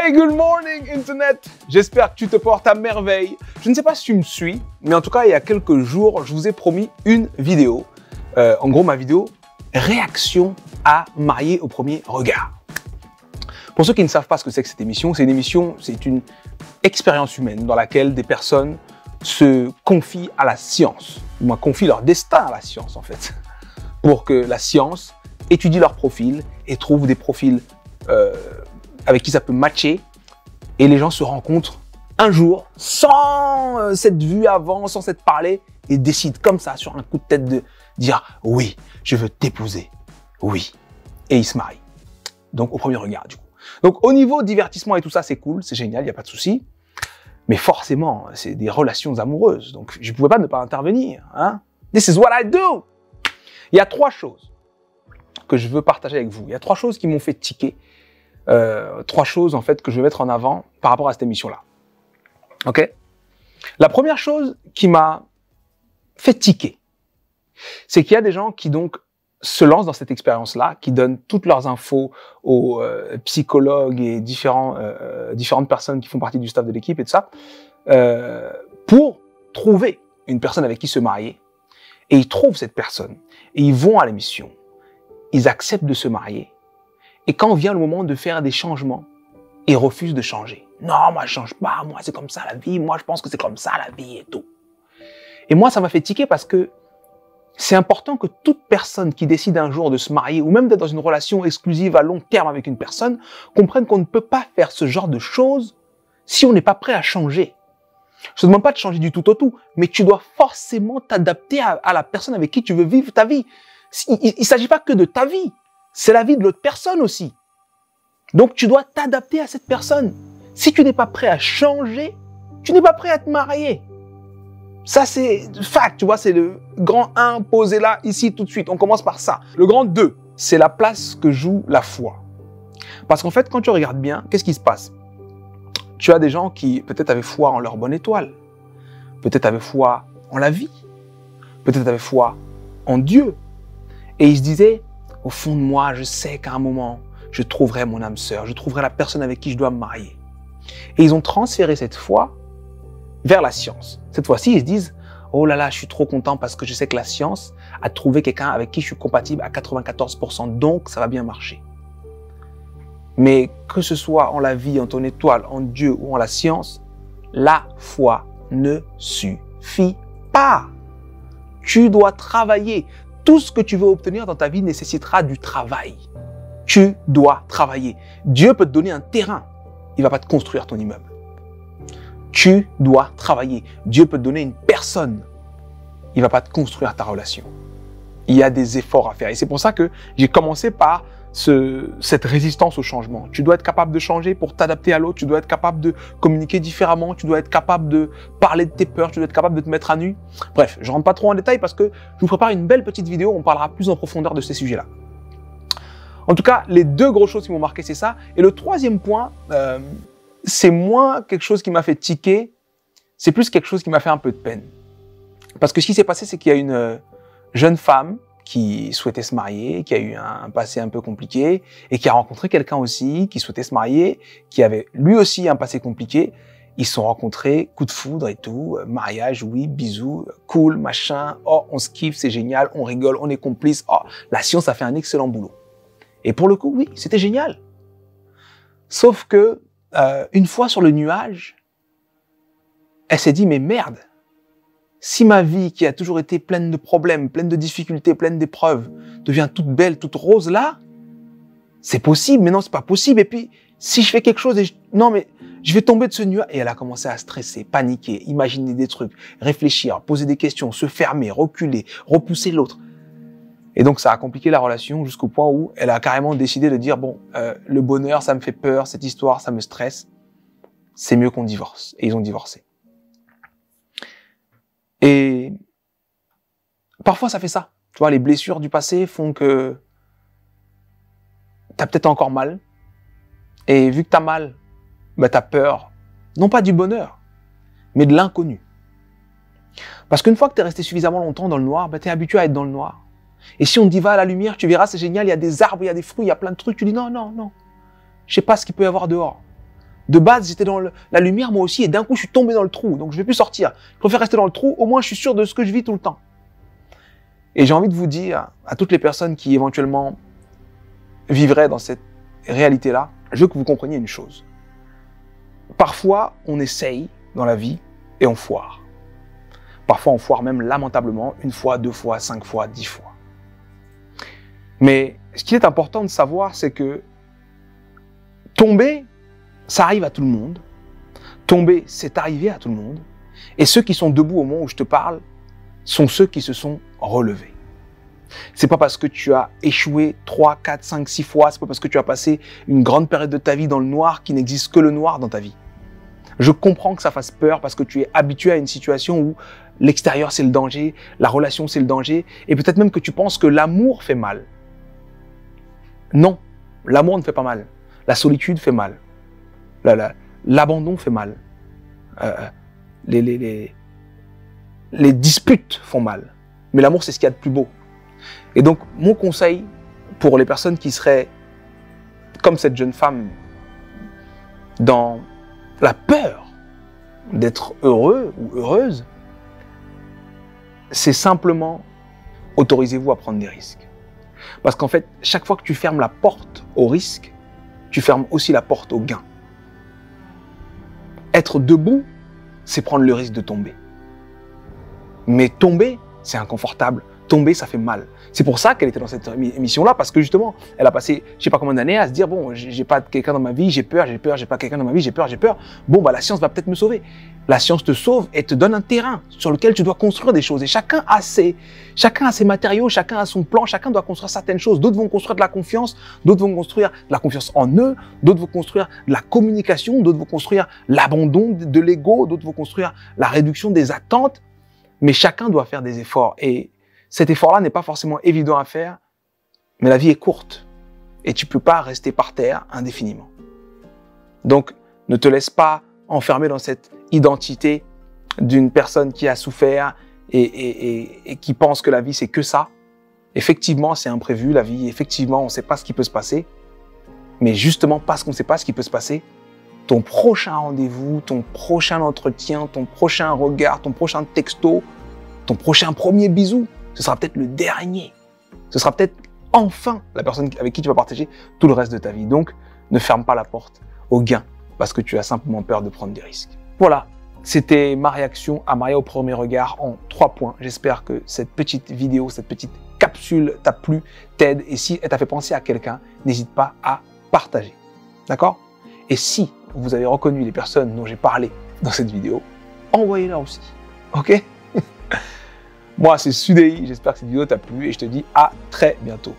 Hey, good morning Internet! J'espère que tu te portes à merveille. Je ne sais pas si tu me suis, mais en tout cas, il y a quelques jours, je vous ai promis une vidéo. En gros, ma vidéo réaction à marier au premier regard. Pour ceux qui ne savent pas ce que c'est que cette émission, c'est une expérience humaine dans laquelle des personnes se confient à la science, ou moins confient leur destin à la science en fait, pour que la science étudie leur profil et trouve des profils avec qui ça peut matcher, et les gens se rencontrent un jour sans cette vue avant, sans s'être parlé, et décident comme ça sur un coup de tête de dire oui, je veux t'épouser, oui, et ils se marient. Donc au premier regard du coup. Donc au niveau divertissement et tout ça, c'est cool, c'est génial, il n'y a pas de souci. Mais forcément, c'est des relations amoureuses, donc je ne pouvais pas ne pas intervenir. Hein? This is what I do. Il y a trois choses que je veux partager avec vous. Il y a trois choses qui m'ont fait tiquer. Trois choses en fait que je vais mettre en avant par rapport à cette émission-là. Ok? La première chose qui m'a fait tiquer, c'est qu'il y a des gens qui donc se lancent dans cette expérience-là, qui donnent toutes leurs infos aux psychologues et différentes personnes qui font partie du staff de l'équipe et tout ça, pour trouver une personne avec qui se marier. Et ils trouvent cette personne, et ils vont à l'émission, ils acceptent de se marier, et quand vient le moment de faire des changements, ils refusent de changer. Non, moi je change pas, moi c'est comme ça la vie, moi je pense que c'est comme ça la vie et tout. Et moi ça m'a fait tiquer parce que c'est important que toute personne qui décide un jour de se marier ou même d'être dans une relation exclusive à long terme avec une personne comprenne qu'on ne peut pas faire ce genre de choses si on n'est pas prêt à changer. Je te demande pas de changer du tout au tout, mais tu dois forcément t'adapter à la personne avec qui tu veux vivre ta vie. Il s'agit pas que de ta vie, c'est la vie de l'autre personne aussi. Donc tu dois t'adapter à cette personne. Si tu n'es pas prêt à changer, tu n'es pas prêt à te marier. Ça, c'est fact, tu vois, c'est le grand 1 posé là, ici, tout de suite. On commence par ça. Le grand 2, c'est la place que joue la foi. Parce qu'en fait, quand tu regardes bien, qu'est-ce qui se passe? Tu as des gens qui peut-être avaient foi en leur bonne étoile, peut-être avaient foi en la vie, peut-être avaient foi en Dieu. Et ils se disaient, au fond de moi, je sais qu'à un moment, je trouverai mon âme sœur, je trouverai la personne avec qui je dois me marier. Et ils ont transféré cette foi vers la science. Cette fois-ci, ils se disent, oh là là, je suis trop content parce que je sais que la science a trouvé quelqu'un avec qui je suis compatible à 94%, donc ça va bien marcher. Mais que ce soit en la vie, en ton étoile, en Dieu ou en la science, la foi ne suffit pas. Tu dois travailler. Tout ce que tu veux obtenir dans ta vie nécessitera du travail. Tu dois travailler. Dieu peut te donner un terrain. Il ne va pas te construire ton immeuble. Tu dois travailler. Dieu peut te donner une personne. Il ne va pas te construire ta relation. Il y a des efforts à faire. Et c'est pour ça que j'ai commencé par cette résistance au changement. Tu dois être capable de changer pour t'adapter à l'autre. Tu dois être capable de communiquer différemment. Tu dois être capable de parler de tes peurs. Tu dois être capable de te mettre à nu. Bref, je ne rentre pas trop en détail parce que je vous prépare une belle petite vidéo. On parlera plus en profondeur de ces sujets-là. En tout cas, les deux grosses choses qui m'ont marqué, c'est ça. Et le troisième point, c'est moins quelque chose qui m'a fait tiquer. C'est plus quelque chose qui m'a fait un peu de peine. Parce que ce qui s'est passé, c'est qu'il y a une jeune femme qui souhaitait se marier, qui a eu un passé un peu compliqué et qui a rencontré quelqu'un aussi qui souhaitait se marier, qui avait lui aussi un passé compliqué. Ils se sont rencontrés, coup de foudre et tout, mariage, oui, bisous, cool, machin, oh, on se kiffe, c'est génial, on rigole, on est complices, oh, la science a fait un excellent boulot. Et pour le coup, oui, c'était génial. Sauf que, une fois sur le nuage, elle s'est dit, mais merde, si ma vie, qui a toujours été pleine de problèmes, pleine de difficultés, pleine d'épreuves, devient toute belle, toute rose là, c'est possible, mais non, c'est pas possible. Et puis, si je fais quelque chose non, mais je vais tomber de ce nuage. Et elle a commencé à stresser, paniquer, imaginer des trucs, réfléchir, poser des questions, se fermer, reculer, repousser l'autre. Et donc, ça a compliqué la relation jusqu'au point où elle a carrément décidé de dire, bon, le bonheur, ça me fait peur, cette histoire, ça me stresse, c'est mieux qu'on divorce. Et ils ont divorcé. Et parfois, ça fait ça. Tu vois, les blessures du passé font que t'as peut-être encore mal. Et vu que t'as mal, bah, t'as peur, non pas du bonheur, mais de l'inconnu. Parce qu'une fois que t'es resté suffisamment longtemps dans le noir, bah, t'es habitué à être dans le noir. Et si on te dit va à la lumière, tu verras, c'est génial, il y a des arbres, il y a des fruits, il y a plein de trucs. Tu dis non, non, non. Je sais pas ce qu'il peut y avoir dehors. De base, j'étais dans la lumière moi aussi et d'un coup, je suis tombé dans le trou. Donc, je ne vais plus sortir. Je préfère rester dans le trou. Au moins, je suis sûr de ce que je vis tout le temps. Et j'ai envie de vous dire à toutes les personnes qui éventuellement vivraient dans cette réalité-là, je veux que vous compreniez une chose. Parfois, on essaye dans la vie et on foire. Parfois, on foire même lamentablement 1 fois, 2 fois, 5 fois, 10 fois. Mais ce qui est important de savoir, c'est que tomber, ça arrive à tout le monde. Tomber, c'est arrivé à tout le monde. Et ceux qui sont debout au moment où je te parle sont ceux qui se sont relevés. C'est pas parce que tu as échoué 3, 4, 5, 6 fois, c'est pas parce que tu as passé une grande période de ta vie dans le noir qu'il n'existe que le noir dans ta vie. Je comprends que ça fasse peur parce que tu es habitué à une situation où l'extérieur c'est le danger, la relation c'est le danger, et peut-être même que tu penses que l'amour fait mal. Non, l'amour ne fait pas mal. La solitude fait mal. L'abandon fait mal. Les disputes font mal. Mais l'amour, c'est ce qu'il y a de plus beau. Et donc, mon conseil pour les personnes qui seraient comme cette jeune femme dans la peur d'être heureux ou heureuse, c'est simplement autorisez-vous à prendre des risques. Parce qu'en fait, chaque fois que tu fermes la porte au risque, tu fermes aussi la porte au gain. Être debout, c'est prendre le risque de tomber. Mais tomber, c'est inconfortable. Tomber, ça fait mal. C'est pour ça qu'elle était dans cette émission-là, parce que justement, elle a passé, je sais pas combien d'années à se dire, bon, j'ai pas quelqu'un dans ma vie, j'ai peur, j'ai pas quelqu'un dans ma vie, j'ai peur. Bon, bah, la science va peut-être me sauver. La science te sauve et te donne un terrain sur lequel tu dois construire des choses. Et chacun a ses matériaux, chacun a son plan, chacun doit construire certaines choses. D'autres vont construire de la confiance, d'autres vont construire de la confiance en eux, d'autres vont construire de la communication, d'autres vont construire l'abandon de l'ego, d'autres vont construire la réduction des attentes. Mais chacun doit faire des efforts. Et cet effort-là n'est pas forcément évident à faire, mais la vie est courte et tu peux pas rester par terre indéfiniment. Donc, ne te laisse pas enfermer dans cette identité d'une personne qui a souffert et qui pense que la vie c'est que ça. Effectivement, c'est imprévu, la vie. Effectivement, on ne sait pas ce qui peut se passer. Mais justement, parce qu'on ne sait pas ce qui peut se passer, ton prochain rendez-vous, ton prochain entretien, ton prochain regard, ton prochain texto, ton prochain premier bisou, ce sera peut-être le dernier. Ce sera peut-être enfin la personne avec qui tu vas partager tout le reste de ta vie. Donc, ne ferme pas la porte au gain parce que tu as simplement peur de prendre des risques. Voilà, c'était ma réaction à Maria au premier regard en 3 points. J'espère que cette petite vidéo, cette petite capsule t'a plu, t'aide. Et si elle t'a fait penser à quelqu'un, n'hésite pas à partager. D'accord? Et si vous avez reconnu les personnes dont j'ai parlé dans cette vidéo, envoyez-leur aussi. Ok? Moi, c'est Sudei. J'espère que cette vidéo t'a plu et je te dis à très bientôt.